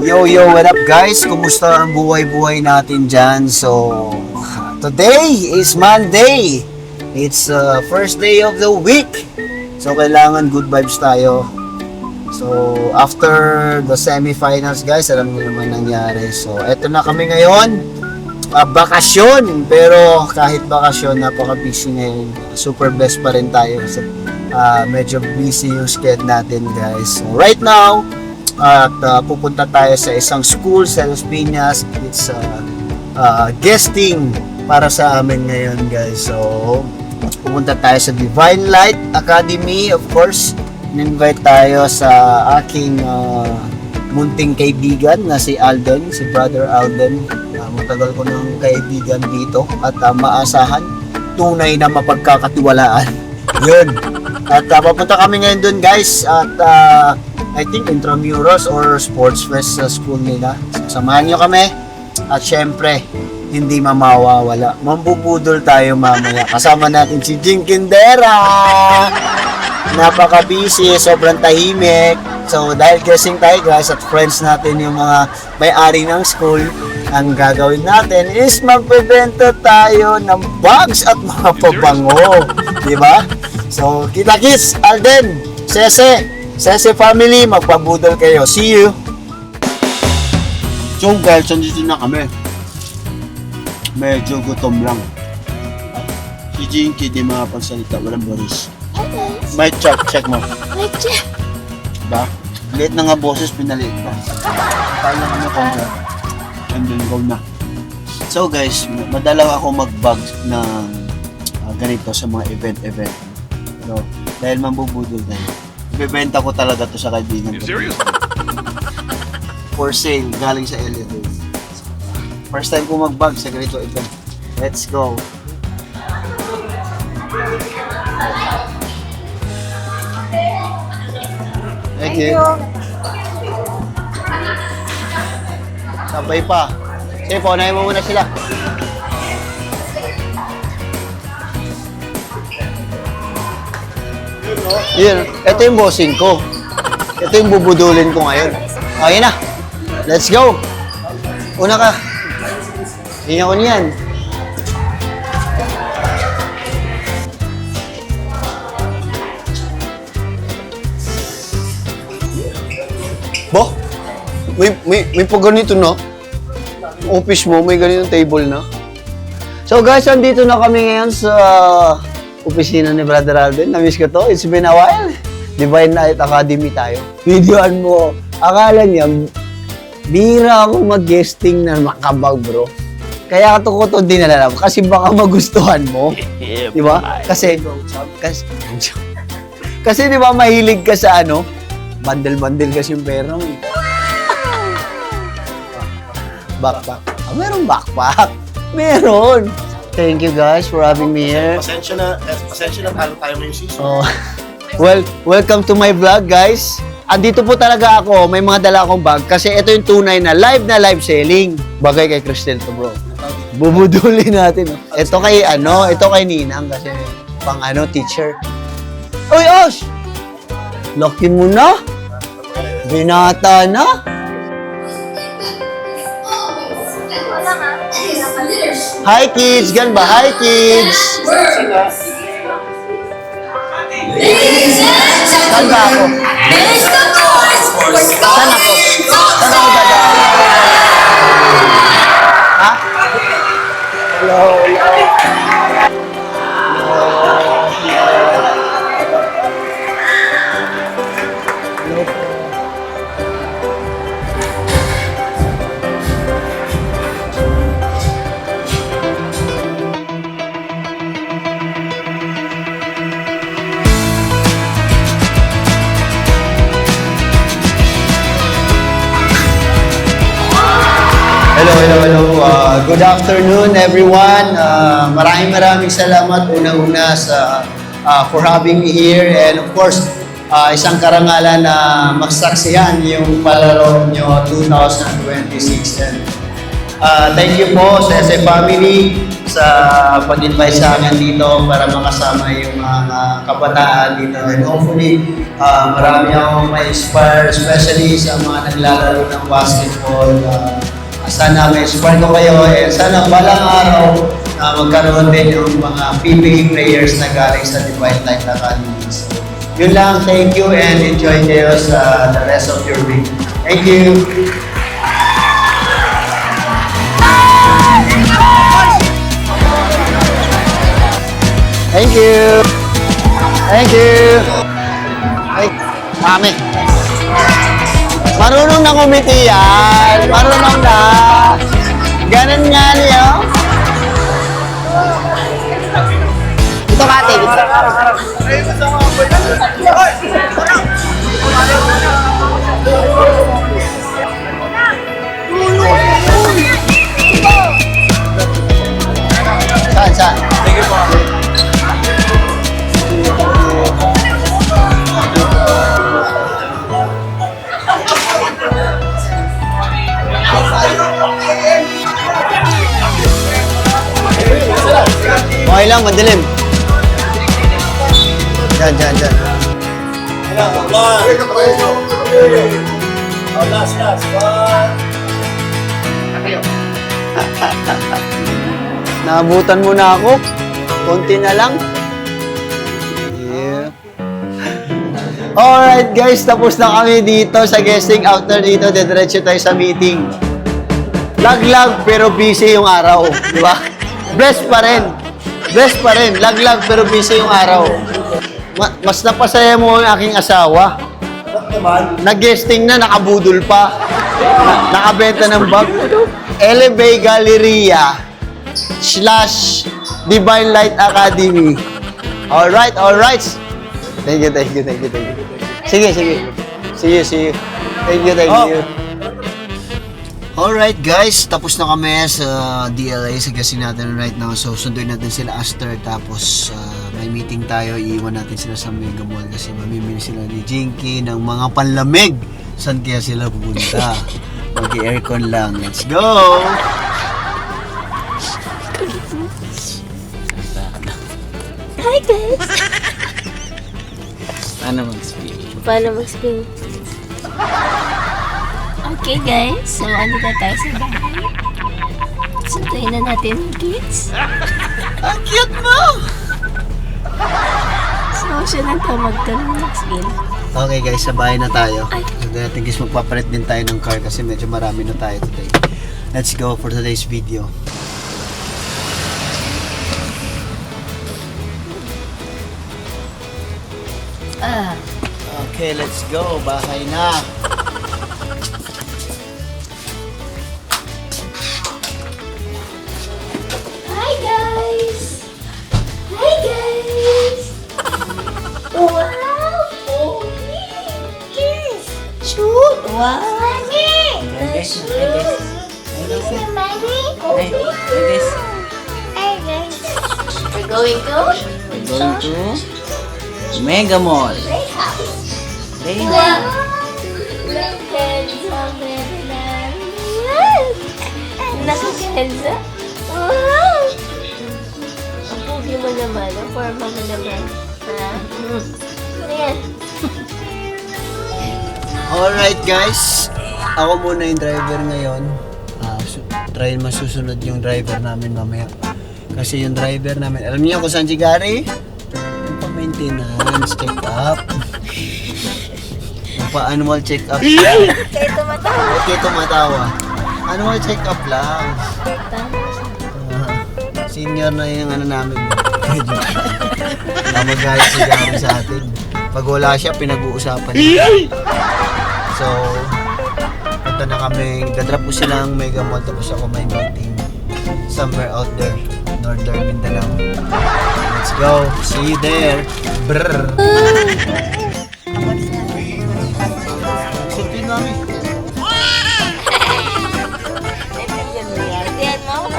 Yo, what up guys? Kumusta ang buhay-buhay natin dyan? So, today is Monday. It's first day of the week. So, kailangan good vibes tayo. So, after the semifinals guys, alam niyo naman nangyari. So, eto na kami ngayon. Bakasyon. Pero kahit bakasyon, napaka-busy ngayon. Super blessed pa rin tayo. So, medyo busy yung schedule natin guys. So, right now, at pupunta tayo sa isang school sa Los Piñas. It's guesting para sa amin ngayon guys. So pupunta tayo sa Divine Light Academy. Of course, in-invite tayo sa aking munting kaibigan na si Alden, si Brother Alden. Matagal ko ng kaibigan dito at maasahan, tunay na mapagkakatiwalaan. Yun. At papunta kami ngayon dun guys at I think Intramuros or Sports Fest sa school nila. Samahan nyo kami. At syempre, hindi mamawawala. Mambubudol tayo mamaya. Kasama natin si Jing Kindera. Napaka-busy, sobrang tahimik. So, dahil guessing tayo guys at friends natin yung mga may-ari ng school, ang gagawin natin is magbebenta tayo ng bags at mga pabango. Diba? So, kita-kits, Alden, Sese family, magpabudol kayo. See you! So guys, andito na kami. Medyo gutom lang. Si Jinky di makapagsalita, walang baris. Mic check mo. Mic check. Diba? Liit na nga boses, pinaliit pa. Kaya na kami kung and then go na. So guys, madalaw ako mag-bag ng ganito sa mga event. Pero dahil mambubudol tayo, ibebenta ko talaga to sa kaibigan ko. For sale, galing sa Elliot. First time ko mag-bag sa ganito event. Let's go. Thank you. Sabay pa. Sige po, unahin mo muna sila. Yun, ito yung bossing ko. Ito yung bubudulin ko ngayon. Okay na. Let's go. Una ka. Hindi ako niyan. Bo? May pa ganito na? Office mo, may ganitong table na? So guys, andito na kami ngayon sa opisina ni Brother Alden. Na-miss ko to. It's been a while. Divine Light Academy tayo. Videoan mo. Akala niya, bira ako mag-guesting na makabag, bro. Kaya ko to dinala kasi baka magustuhan mo. Di ba? Kasi di ba mahilig ka sa ano? Bandel-bandel kasi yung pera mo. Backpack. Meron backpack. Meron. Thank you guys for having me here. Pasensya na talo tayo ngayong season. Oh. Well, welcome to my vlog guys. Andito po talaga ako, may mga dala akong bag kasi ito yung tunay na live selling. Bagay kay Cristel to bro. Bubudulin natin. Ito kay Ninang kasi pang teacher. Uy, Osh! Lokin mo na? Binata na? Hi kids! Gan ba? Hi kids! Saan ba ako? Saan ako? Saan ako dadaan? Ha? Hello? Hello. Good afternoon everyone. Maraming salamat una-una for having me here and of course isang karangalan na magsaksihan yung palaro nyo 2026. And thank you po sa SA family. sa pag-invite sa akin dito para makasama yung mga kabataan dito. And hopefully, marami akong ma-inspire, especially sa mga naglalaro ng basketball. Sana ma-inspire ko kayo and sana balang araw magkaroon din yung mga PBA players na galing sa Divine Life Academy. So, yun lang, thank you and enjoy kayo sa the rest of your week. Thank you! Thank you! Thank you! Ay, mami. Marunong na kumiti yan. Marunong na. Ganun nga niyo. Ito kate, dito. Saan? Okay lang, madilim. Diyan. Naabutan mo na ako. Konti na lang. Yeah. Alright guys, tapos na kami dito sa guesting. After dito, dediretso tayo sa meeting. Lag-lag pero busy yung araw. Di ba? Blessed pa rin. Lag-lag pero busy yung araw. Mas napasaya mo ang aking asawa. Nag-guesting na, nakabudol pa. Nakabenta ng bag. Elevay Galleria / Divine Light Academy. Alright. Thank you. Sige. See you. Thank you. Alright guys, tapos na kami sa DLA sa gasin natin right now. So sunduin natin sila Aster, tapos may meeting tayo. Iiwan natin sila sa Mega Mall kasi mamimili sila ni Jinky ng mga panlamig. Saan kaya sila pupunta? Mag-aircon lang. Let's go! Hi guys! Paano mag-spin? Okay guys, so ano na tayo sa bahay? Sunduin na natin yung kids. Ang cute mo! So siya na ito magtanong next game. Okay guys, sa bahay na tayo. I think is magpapalit din tayo ng car kasi medyo marami na tayo today. Let's go for today's video. Okay, let's go. Bahay na. Hi guys! Wow! Oh, yes! Shoot! Wow! The shoes! Hi guys! We're going to Mega Mall. Wow! Nakakenza, baby na. Nakakenza? Wow! Ang pugi mo naman, ang forma mo naman. Ha? Ayan. Alright guys, ako muna yung driver ngayon. Try masusunod yung driver namin mamaya. Kasi yung driver namin, alam niyo kung saan si Gary? Yung pa-maintenance, check up. Yung pa-annual check up. Kaya tumatawa. Okay, tumatawa. Annual check up lang. Senior na yung ano namin. Magagalit si Gary sa atin. Pag wala siya, pinag-uusapan niya. So, punta na kami. Dadrop ko silang Mega Mall tapos ako may meeting somewhere out there. Northern Mindanao. Let's go. See you there. Brrr. Silpin namin. Yan mo,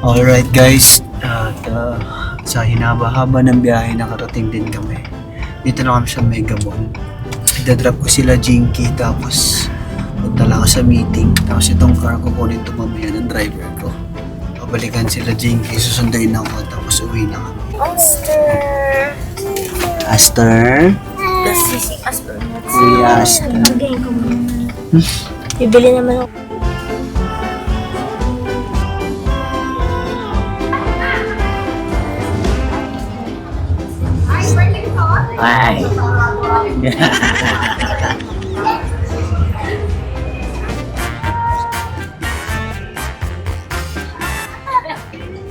Alright guys, at sa hinaba-haba ng biyahe nakarating din kami. Dito na kami sa Mega Mall. Idadrop ko sila Jinky tapos punta lang ako sa meeting. Tapos itong car ko kunin ito mamaya ng driver ko. Pabalikan sila Jinky, susunduin ako tapos uwi na kami. Aster? Kuya Aster. Bagayin ko muna. Bibili naman ako. Ay.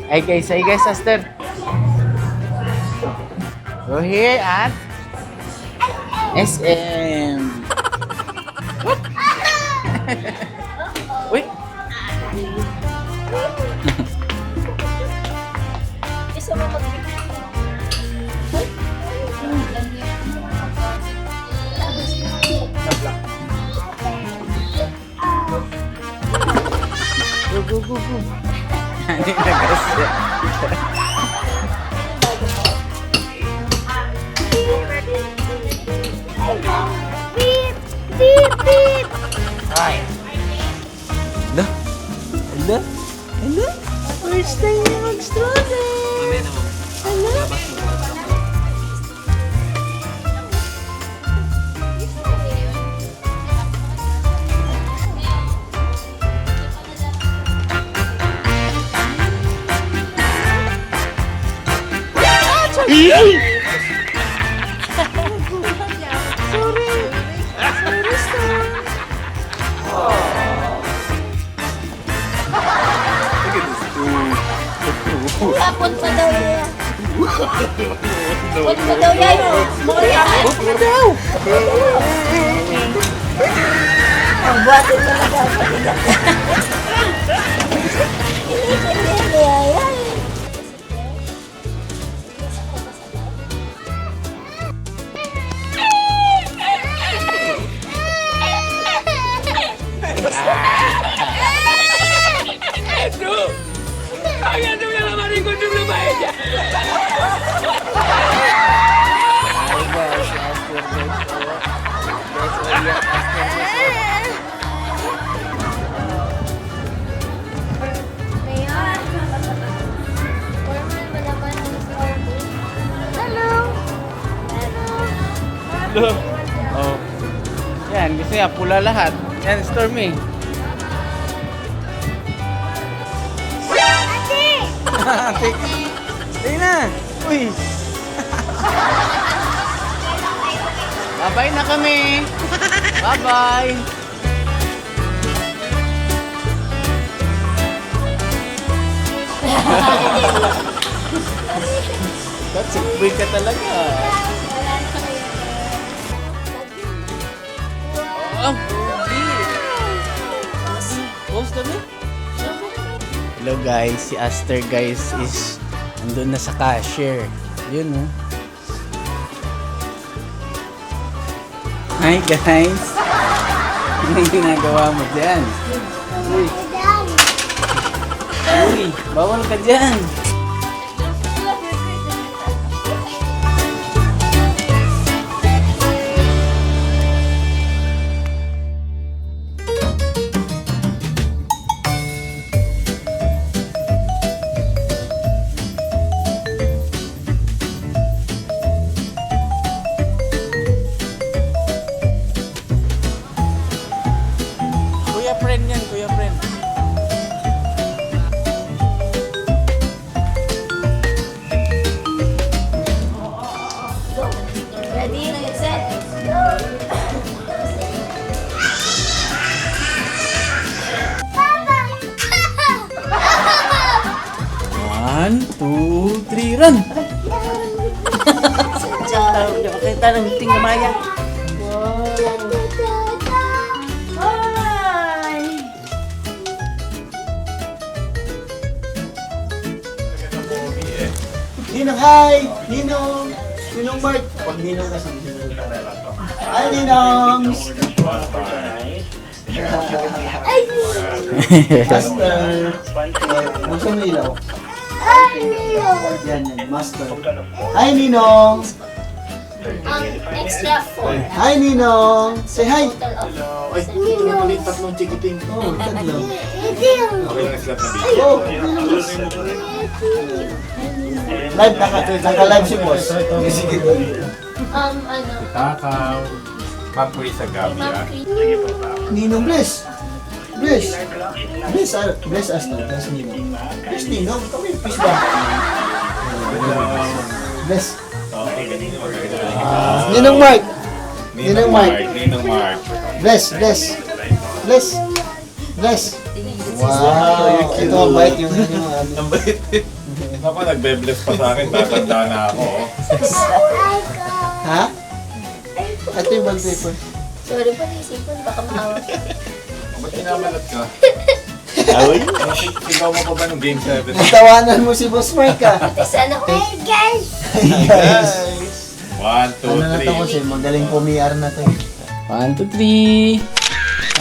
Hey guys, Aster. We're here at SM. Wait. Isa mo mag- Go. Ano yung nagasya? Beep! Beep! Beep! Ay. Hello? First time na mag-strawberry. Tapon pa daw yan. Tapon pa daw yan. Tapon pa daw. Ang buhatin mo na daw. Hindi. Oh. Yan, gusto niya pula lahat. Yan, Stormy. Ate! Stay na! Uy! Bye-bye na kami! Bye-bye! Katsukboy ka talaga. Oh, post na. Hello guys, si Aster guys is andun na sa cashier. Yun oh. Hi guys! Anong ginagawa mo dyan? Uy, bawal ka dyan! Kuya friend yan, kuya friend. Ready? Set? One, two, three, run! Diyan. Kita ng tingin Maya. Ninong, hi! Ninong! Ninong Mark! Pag Ninong kasi Ninong Tarela to. Hi, Ninong! Master. Buksan mo ilaw. Yan, master. Hi, Ninong. Extra 4. Hi, Ninong. Say hi. Ay, ito na pala yung tatlong chikiting. Oh, tatlo. Okay lang slap na video. Oh, live, naka-live si boss. Sige. Ano? Takaw. Pampuy sa gabi, Ma'am ah. Chris. Ninong, bless. Bless. Bless Aston. Bless Ninong. Bless Ninong. Kami, peace ba? Bless. Ninong Mark. Ninong Mark. Ninong Mark. Bless. Wow. Ito ang bite yung ano. Ang bait. Ako, nagbe-bless pa sa akin. Tatanda na ako, oh. Ha? Ito yung bond paper. Sorry pa naisipan, baka maawa. Ba't pinamalat ka? Ay? Sigaw mo pa ba ng Game 7? Natawanan mo si Boss Mike ah. Sana ko. Hey guys! Guys. 1, 2, Ano na to 3. kasi magaling pumiyar na to eh. 1, 2, 3.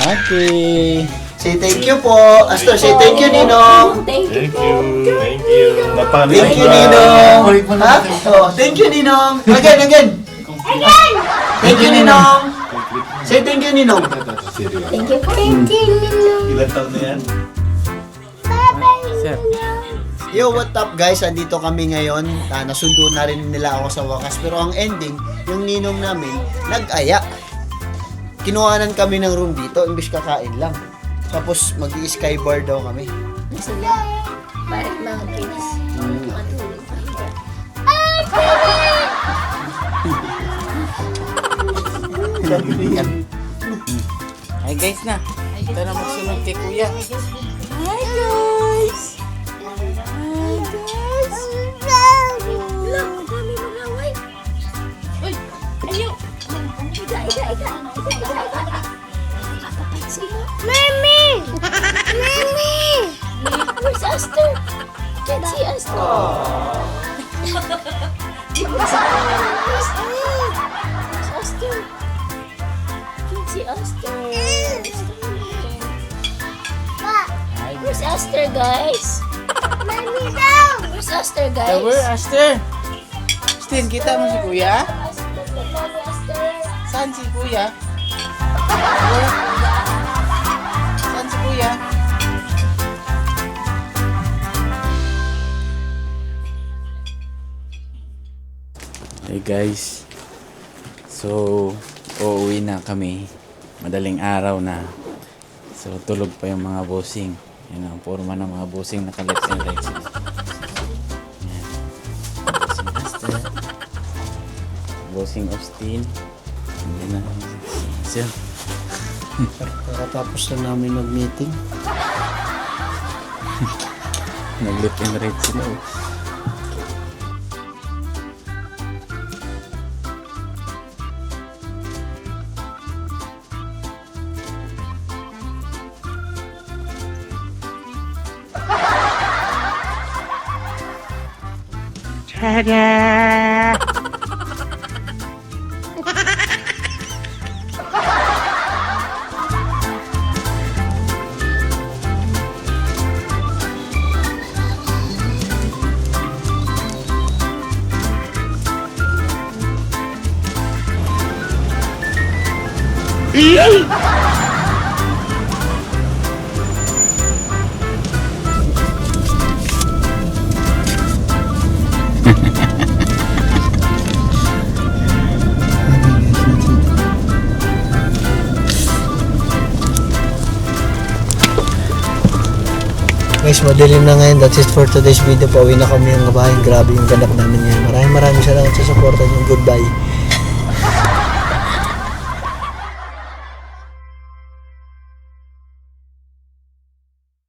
Okay. Say thank you po. Astor, say thank you Ninong. Thank you. Thank you. Thank you. Thank you Ninong. Ha? Oh, thank you Ninong. Again. Thank you Ninong. Say thank you Ninong. Thank you. Thank you. Ilan taon na yan? Sir. Yo, what up guys? Andito kami ngayon. Nasundo na rin nila ako sa wakas. Pero ang ending, yung ninong namin, nag-aya. Kinuhanan kami ng room dito, imbis kakain lang. Tapos mag-i-skybar daw kami. Sila. Parang mga kinis. Matulog pa. Hi guys na. Ito na magsunod kay kuya. Hi guys! Hi guys! Lang, dami malaway. Uy! Ayaw! Iga. Mami! Where's Astor? Can't see Astor. Where's Astor? Can't see Astor. Where's Astor, guys? Mami daw! Where's Astor, guys? Where, Aster? Stin, kita mo si kuya? Saan si kuya? Where? Saan si kuya? Hey guys. So, uuwi na kami. Madaling araw na. So, tulog pa yung mga bossing. Yan ang forma ng mga bossing naka-left and right. Yan. Bossing Aster. Bossing Austin. Yan na. Sir. Kakatapos na namin mag-meeting. Nag-left and right sila. Oh. Guys, madilim na ngayon. That's it for today's video. Pauwi na kami ng bahay. Grabe yung ganap namin ngayon. Maraming salamat sa support and goodbye.